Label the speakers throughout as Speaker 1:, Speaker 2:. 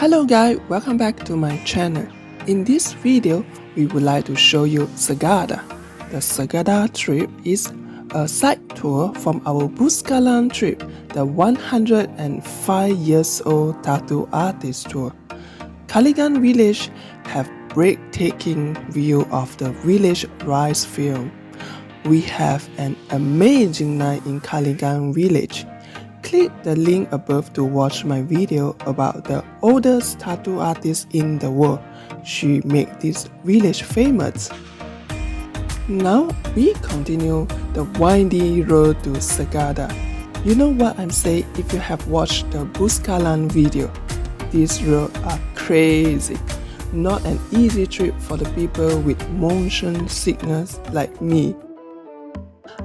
Speaker 1: Hello guys, welcome back to my channel. In this video, we would like to show you Sagada. The Sagada trip is a side tour from our Buskalan trip, the 105 years old tattoo artist tour. Kalinga village have breathtaking view of the village rice field. We have an amazing night in Kalinga village. Click the link above to watch my video about the oldest tattoo artist in the world. She made this village famous. Now we continue the windy road to Segada. You know what I'm saying if you have watched the Buskalan video. These roads are crazy. Not an easy trip for the people with motion sickness like me.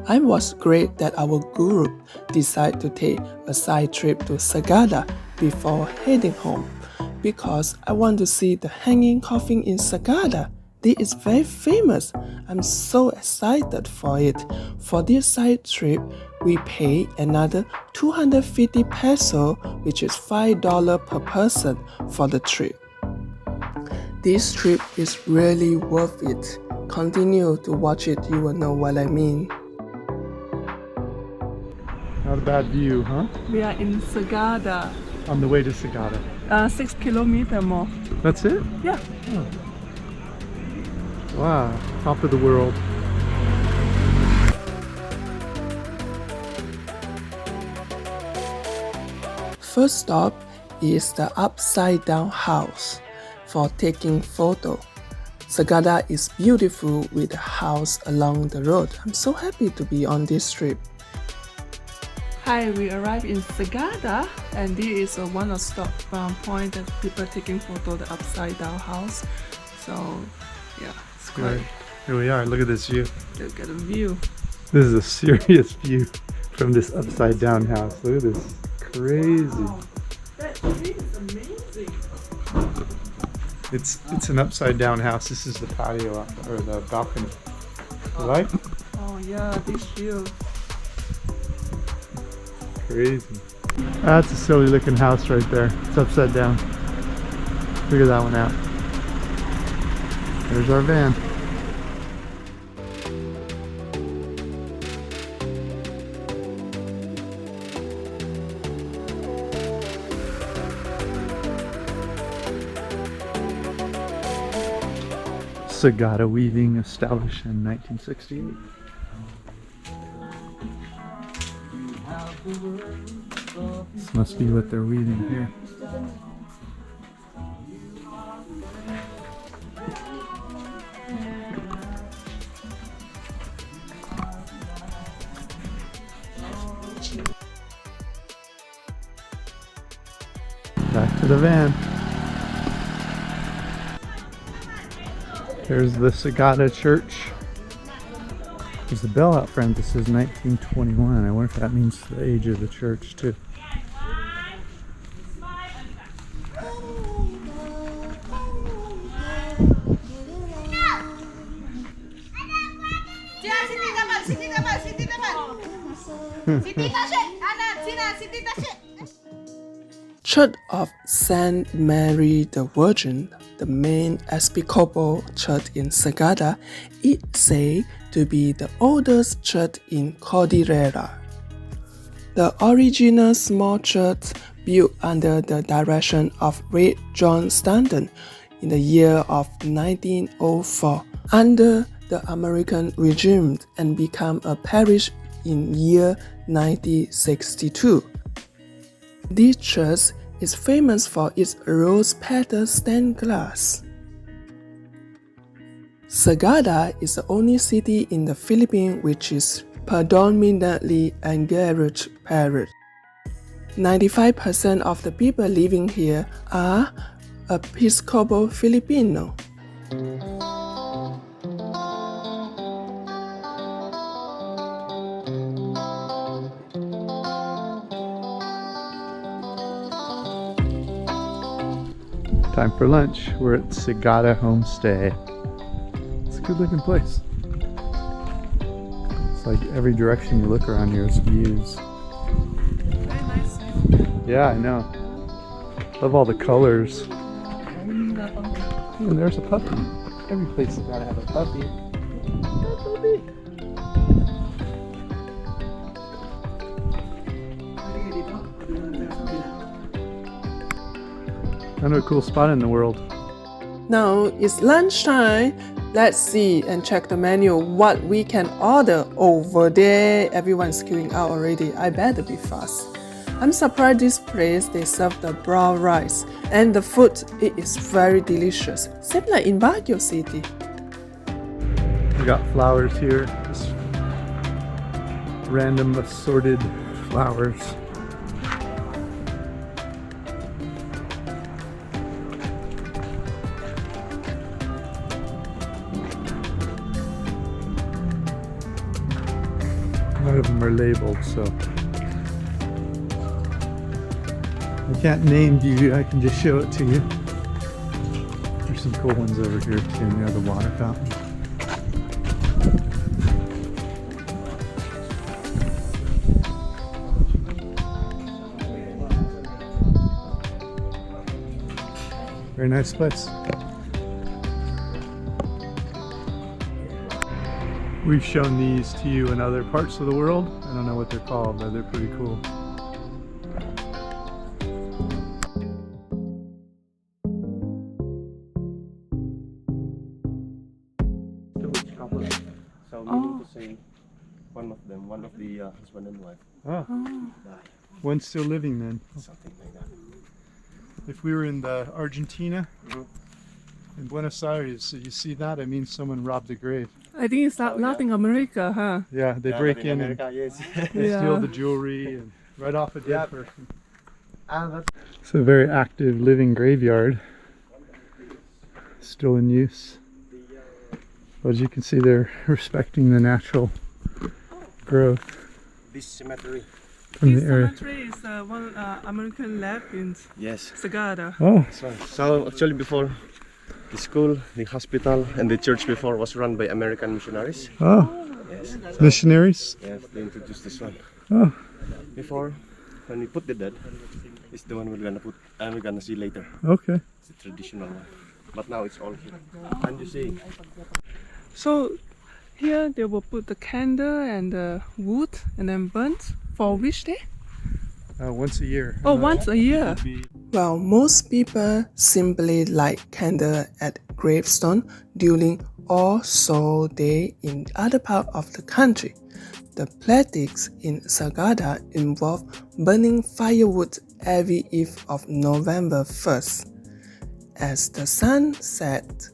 Speaker 1: I was great that our group decided to take a side trip to Sagada before heading home because I want to see the Hanging Coffin in Sagada. This is very famous. I'm so excited for it. For this side trip, we pay another 250 peso, which is $5 per person for the trip. This trip is really worth it. Continue to watch it, you will know what I mean.
Speaker 2: Not a bad view, huh?
Speaker 1: We are in Sagada.
Speaker 2: On the way to Segada.
Speaker 1: 6 kilometers more.
Speaker 2: That's it?
Speaker 1: Yeah.
Speaker 2: Oh. Wow, top of the world.
Speaker 1: First stop is the upside down house for taking photo. Sagada is beautiful with a house along the road. I'm so happy to be on this trip. Hi, we arrived in Segada, and this is one of stop point that people taking photo of the upside down house. So yeah, it's quite.
Speaker 2: Here we are. Look at this view.
Speaker 1: Look at the view.
Speaker 2: This is a serious view from this upside down house. Look at this. Crazy.
Speaker 1: Wow, that tree is amazing.
Speaker 2: It's an upside down house. This is the patio or the balcony. You like?
Speaker 1: Oh yeah, this view.
Speaker 2: Crazy. That's a silly looking house right there. It's upside down. Figure that one out. There's our van. Sagada weaving established in 1968. This must be what they're weaving here. Back to the van. There's the Segada church. There's the bell out front that says 1921. I wonder if that means the age of the church too.
Speaker 1: Church of Saint Mary the Virgin, the main Episcopal church in Sagada, is said to be the oldest church in Cordillera. The original small church built under the direction of Red John Stanton in the year of 1904 under the American regime and became a parish in year 1962. This church is famous for its rose petal stained glass. Sagada is the only city in the Philippines which is predominantly a garage parish. 95% of the people living here are Episcopal Filipino.
Speaker 2: Time for lunch. We're at Segada Homestay. It's a good looking place. It's like every direction you look around here is views.
Speaker 1: Very nice.
Speaker 2: Yeah, I know. Love all the colors. And there's a puppy. Every place has got to have a puppy. Another cool spot in the world.
Speaker 1: Now it's lunchtime. Let's see and check the menu what we can order over there. Everyone's queuing out already. I better be fast. I'm surprised this place they serve the brown rice and the food it is very delicious. Same like in Baguio City.
Speaker 2: We got flowers here. Just random assorted flowers. None of them are labeled, so I can't name you, I can just show it to you. There's some cool ones over here too near the water fountain. Very nice place. We've shown these to you in other parts of the world. I don't know what they're called, but they're pretty cool.
Speaker 3: So meaning to say, one of the husband and wife.
Speaker 2: Oh,
Speaker 3: Died.
Speaker 2: one's still living then.
Speaker 3: Something like that.
Speaker 2: If we were in Argentina, in Buenos Aires, you see that? It means someone robbed a grave.
Speaker 1: I think it's not in America, huh?
Speaker 2: Yeah, they break in
Speaker 3: America,
Speaker 2: and
Speaker 3: yes.
Speaker 2: they steal the jewelry and right off a dead person.
Speaker 3: That's
Speaker 2: It's a very active living graveyard, still in use. But as you can see, they're respecting the natural growth
Speaker 3: this cemetery.
Speaker 2: from
Speaker 1: This
Speaker 2: the area.
Speaker 1: cemetery is one American lab in
Speaker 3: Yes.
Speaker 1: Sagada.
Speaker 2: Oh,
Speaker 3: So actually before the school, the hospital, and the church before was run by American missionaries.
Speaker 2: oh,
Speaker 3: Yes.
Speaker 2: missionaries.
Speaker 3: Yes, they introduced this one.
Speaker 2: Oh,
Speaker 3: Before, when we put the dead, it's the one we're gonna see later.
Speaker 2: okay.
Speaker 3: It's a traditional one. But now it's all here. And you see,
Speaker 1: So here they will put the candle and the wood and then burnt for which day?
Speaker 2: Once a year.
Speaker 1: Oh, once a year.
Speaker 2: Be
Speaker 1: Well, most people simply light candle at gravestone during All Souls Day in other part of the country. The practice in Sagada involve burning firewood every eve of November 1st. As the sun sets,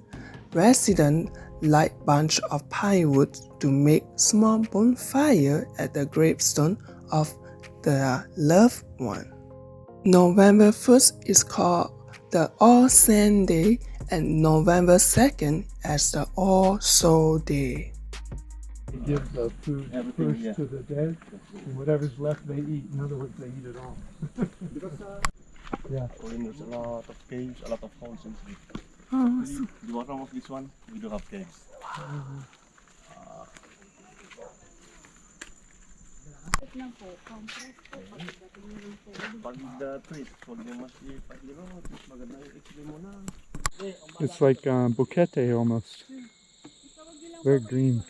Speaker 1: residents light bunch of pine wood to make small bonfire at the gravestone of their loved one. November 1st is called the All Saints Day and November 2nd as the All Souls Day.
Speaker 2: give the food first to the dead, and whatever's left they eat. In other words, they eat it all. Yeah.
Speaker 3: there's a lot of caves, a lot of holes inside.
Speaker 1: Oh, so
Speaker 3: The bottom of this one, we do have caves. Pag the trees, huwag niyo mas ipagli mo, maganda yung XD mo na.
Speaker 2: It's like bouquete almost. Very green.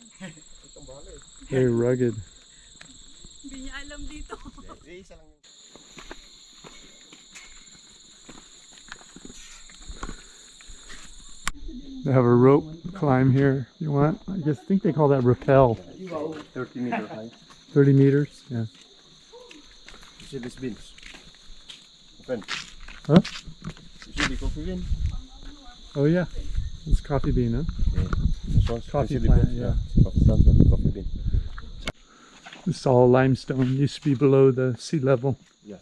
Speaker 2: Very rugged.
Speaker 1: hindi niya alam dito.
Speaker 3: Isa lang yun.
Speaker 2: They have a rope climb here if you want. I think they call that rappel.
Speaker 3: 30 meter high.
Speaker 2: 30 meters? Yeah.
Speaker 3: You see these beans? Open.
Speaker 2: Huh?
Speaker 3: You see the coffee bean?
Speaker 2: Oh yeah. It's coffee bean, huh?
Speaker 3: Yeah. This one's
Speaker 2: Coffee
Speaker 3: you see the
Speaker 2: plant,
Speaker 3: beans?
Speaker 2: yeah.
Speaker 3: Coffee plant, coffee bean.
Speaker 2: This is all limestone. Used to be below the sea level.
Speaker 3: Yes.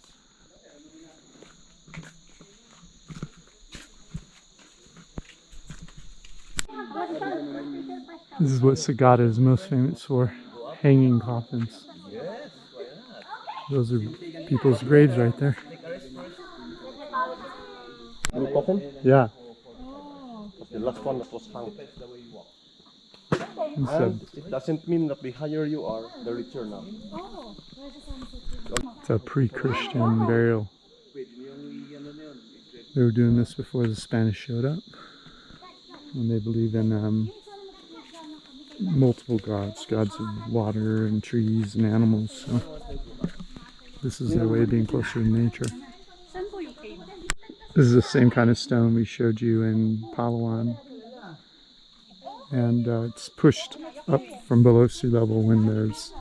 Speaker 2: This is what Segada is most famous for. Hanging coffins. Those are people's graves right there.
Speaker 3: Blue coffin?
Speaker 2: Yeah.
Speaker 3: The last one that was hung.
Speaker 2: It's
Speaker 3: And it doesn't mean that the higher you are, the richer now.
Speaker 2: a pre-Christian burial. They were doing this before the Spanish showed up. And they believe in multiple gods. Gods of water and trees and animals. So this is their way of being closer to nature. This is the same kind of stone we showed you in Palawan. And it's pushed up from below sea level when there's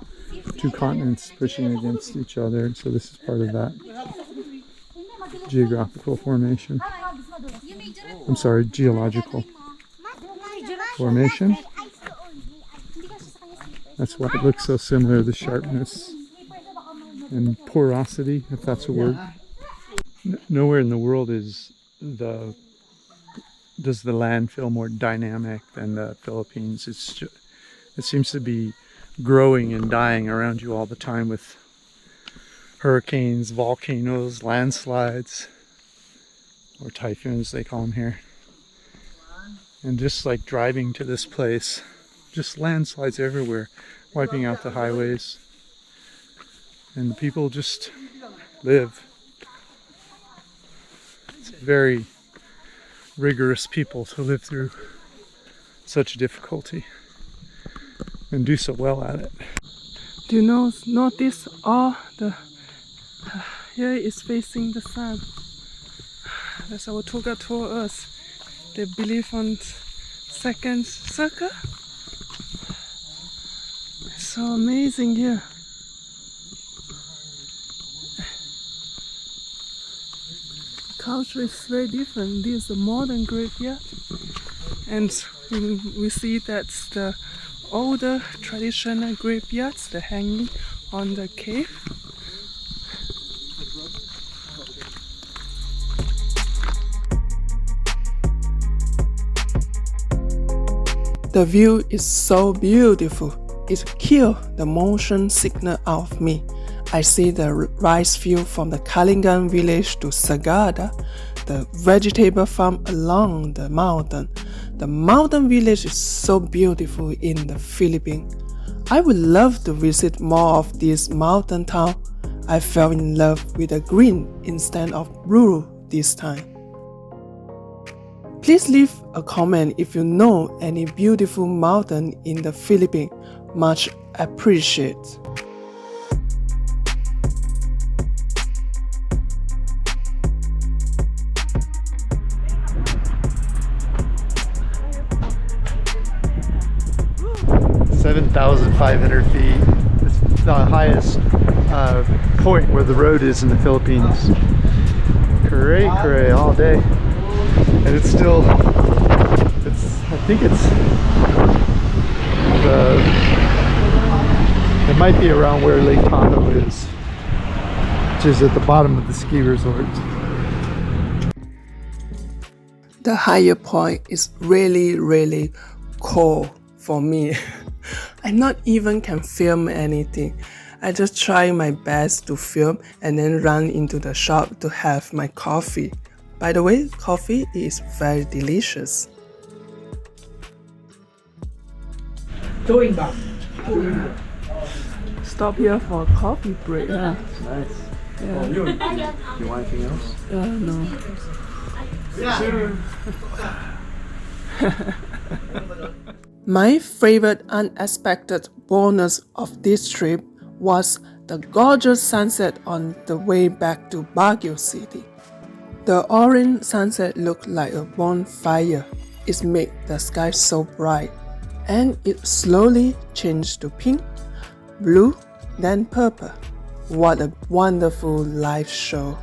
Speaker 2: two continents pushing against each other. So this is part of that geographical formation. I'm sorry, geological formation. That's why it looks so similar, the sharpness and porosity, if that's a word. Nowhere in the world does the land feel more dynamic than the Philippines. It seems to be growing and dying around you all the time with hurricanes, volcanoes, landslides, or typhoons they call them here. And just like driving to this place, just landslides everywhere, wiping out the highways. And the people just live. It's very rigorous people to live through such difficulty and do so well at it.
Speaker 1: Do you notice all the here is facing the sun. As our tour guide told us, they believe on second circle. It's so amazing here. Culture is very different. This is a modern graveyard, and we see that's the older traditional graveyards, the hanging on the cave. The view is so beautiful. It kills the motion sickness out of me. I see the rice field from the Kalinga village to Sagada, the vegetable farm along the mountain. The mountain village is so beautiful in the Philippines. I would love to visit more of this mountain town. I fell in love with the green instead of blue this time. Please leave a comment if you know any beautiful mountain in the Philippines. Much appreciated.
Speaker 2: $7,500 feet. It's the highest point where the road is in the Philippines. Cray all day. And it's still, I think it might be around where Lake Tahoe is, which is at the bottom of the ski resort.
Speaker 1: The higher point is really cold for me. I not even can film anything. I just try my best to film and then run into the shop to have my coffee. By the way, coffee is very delicious.
Speaker 4: Going back.
Speaker 1: Stop here for a coffee break. Yeah.
Speaker 2: Nice.
Speaker 1: Yeah.
Speaker 2: You want anything else?
Speaker 1: No. My favorite unexpected bonus of this trip was the gorgeous sunset on the way back to Baguio City. The orange sunset looked like a bonfire. It made the sky so bright, and it slowly changed to pink, blue, then purple. What a wonderful live show.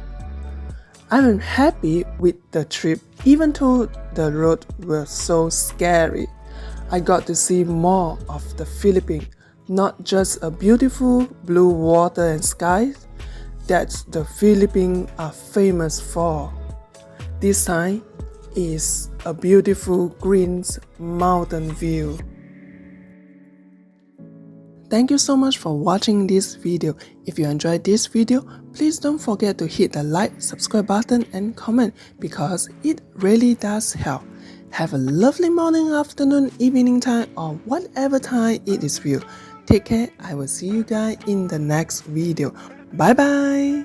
Speaker 1: I'm happy with the trip even though the road was so scary. I got to see more of the Philippines, not just a beautiful blue water and skies that the Philippines are famous for. This time is a beautiful green mountain view. Thank you so much for watching this video. If you enjoyed this video, please don't forget to hit the like, subscribe button and comment because it really does help. Have a lovely morning, afternoon, evening time or whatever time it is for you. Take care. I will see you guys in the next video. Bye bye.